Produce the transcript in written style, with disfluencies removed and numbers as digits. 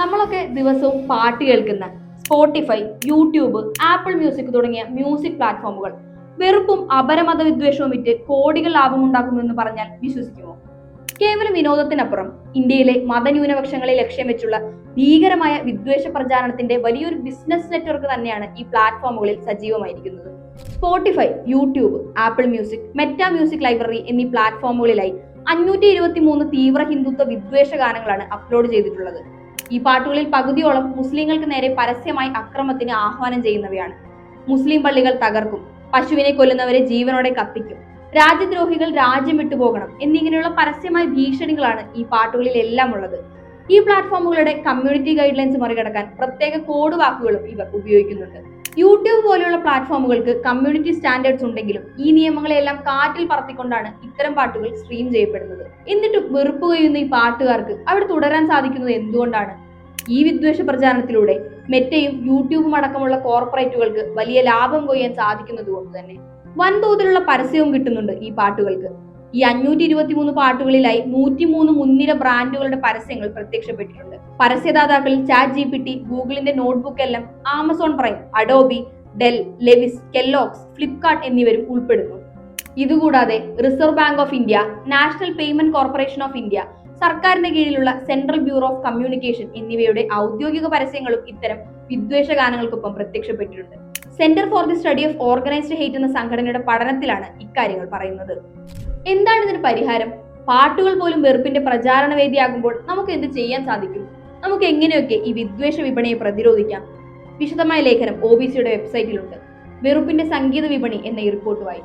നമ്മളൊക്കെ ദിവസവും പാട്ട് കേൾക്കുന്ന സ്പോട്ടിഫൈ, യൂട്യൂബ്, ആപ്പിൾ മ്യൂസിക് തുടങ്ങിയ മ്യൂസിക് പ്ലാറ്റ്ഫോമുകൾ വെറുപ്പും അപരമത വിദ്വേഷവും വിറ്റ് കോടികൾ ലാഭമുണ്ടാക്കുമെന്ന് പറഞ്ഞാൽ വിശ്വസിക്കുമോ? കേവലം വിനോദത്തിനപ്പുറം ഇന്ത്യയിലെ മതന്യൂനപക്ഷങ്ങളെ ലക്ഷ്യം വെച്ചുള്ള ഭീകരമായ വിദ്വേഷ പ്രചാരണത്തിന്റെ വലിയൊരു ബിസിനസ് നെറ്റ്വർക്ക് തന്നെയാണ് ഈ പ്ലാറ്റ്ഫോമുകളിൽ സജീവമായിരിക്കുന്നത്. Spotify, YouTube, Apple music, Meta music library എന്നീ പ്ലാറ്റ്ഫോമുകളിലായി 523 തീവ്ര ഹിന്ദുത്വ വിദ്വേഷ ഗാനങ്ങളാണ് അപ്ലോഡ് ചെയ്തിട്ടുള്ളത്. ഈ പാട്ടുകളിൽ പകുതിയോളം മുസ്ലിങ്ങൾക്ക് നേരെ പരസ്യമായി അക്രമത്തിന് ആഹ്വാനം ചെയ്യുന്നവയാണ്. മുസ്ലിം പള്ളികൾ തകർക്കും, പശുവിനെ കൊല്ലുന്നവരെ ജീവനോടെ കത്തിക്കും, രാജ്യദ്രോഹികൾ രാജ്യം വിട്ടുപോകണം എന്നിങ്ങനെയുള്ള പരസ്യമായ ഭീഷണികളാണ് ഈ പാട്ടുകളിൽ എല്ലാം ഉള്ളത്. ഈ പ്ലാറ്റ്ഫോമുകളുടെ കമ്മ്യൂണിറ്റി ഗൈഡ് ലൈൻസ് മറികടക്കാൻ പ്രത്യേക കോഡ് വാക്കുകളും ഇവർ ഉപയോഗിക്കുന്നുണ്ട്. യൂട്യൂബ് പോലെയുള്ള പ്ലാറ്റ്ഫോമുകൾക്ക് കമ്മ്യൂണിറ്റി സ്റ്റാൻഡേർഡ്സ് ഉണ്ടെങ്കിലും ഈ നിയമങ്ങളെല്ലാം കാറ്റിൽ പറത്തിക്കൊണ്ടാണ് ഇത്തരം പാട്ടുകൾ സ്ട്രീം ചെയ്യപ്പെടുന്നത്. എന്നിട്ടും വെറുപ്പ് കഴിയുന്ന ഈ പാട്ടുകാർക്ക് അവിടെ തുടരാൻ സാധിക്കുന്നത് എന്തുകൊണ്ടാണ്? ഈ വിദ്വേഷ പ്രചാരണത്തിലൂടെ മെറ്റയും യൂട്യൂബും അടക്കമുള്ള കോർപ്പറേറ്റുകൾക്ക് വലിയ ലാഭം കൊയ്യാൻ സാധിക്കുന്നത് കൊണ്ട് തന്നെ. വൻതോതിലുള്ള പരസ്യവും കിട്ടുന്നുണ്ട് ഈ പാട്ടുകൾക്ക്. ഈ 523 പാട്ടുകളിലായി 103 മുൻനിര ബ്രാൻഡുകളുടെ പരസ്യങ്ങൾ പ്രത്യക്ഷപ്പെട്ടിട്ടുണ്ട്. പരസ്യദാതാക്കളിൽ ChatGPT, ഗൂഗിളിന്റെ നോട്ട്ബുക്ക് എല്ലാം, Amazon Prime, Adobe, Dell, Levi's, Kellogg's, Flipkart എന്നിവരും ഉൾപ്പെടുന്നു. ഇതുകൂടാതെ Reserve Bank of India, National Payment Corporation of India, സർക്കാരിന്റെ കീഴിലുള്ള സെൻട്രൽ ബ്യൂറോ ഓഫ് കമ്മ്യൂണിക്കേഷൻ എന്നിവയുടെ ഔദ്യോഗിക പരസ്യങ്ങളും ഇത്തരം വിദ്വേഷ ഗാനങ്ങൾക്കൊപ്പം പ്രത്യക്ഷപ്പെട്ടിട്ടുണ്ട്. Centre for the study of organised hate എന്ന സംഘടനയുടെ പഠനത്തിലാണ് ഇക്കാര്യങ്ങൾ പറയുന്നത്. എന്താണ് ഇതിന് പരിഹാരം? പാട്ടുകൾ പോലും വെറുപ്പിന്റെ പ്രചാരണ വേദിയാകുമ്പോൾ നമുക്ക് എന്ത് ചെയ്യാൻ സാധിക്കും? നമുക്ക് എങ്ങനെയൊക്കെ ഈ വിദ്വേഷ വിപണിയെ പ്രതിരോധിക്കാം? വിശദമായ ലേഖനം OBCയുടെ വെബ്സൈറ്റിലുണ്ട്. വെറുപ്പിന്റെ സംഗീത വിപണി എന്ന ഈ റിപ്പോർട്ടുമായി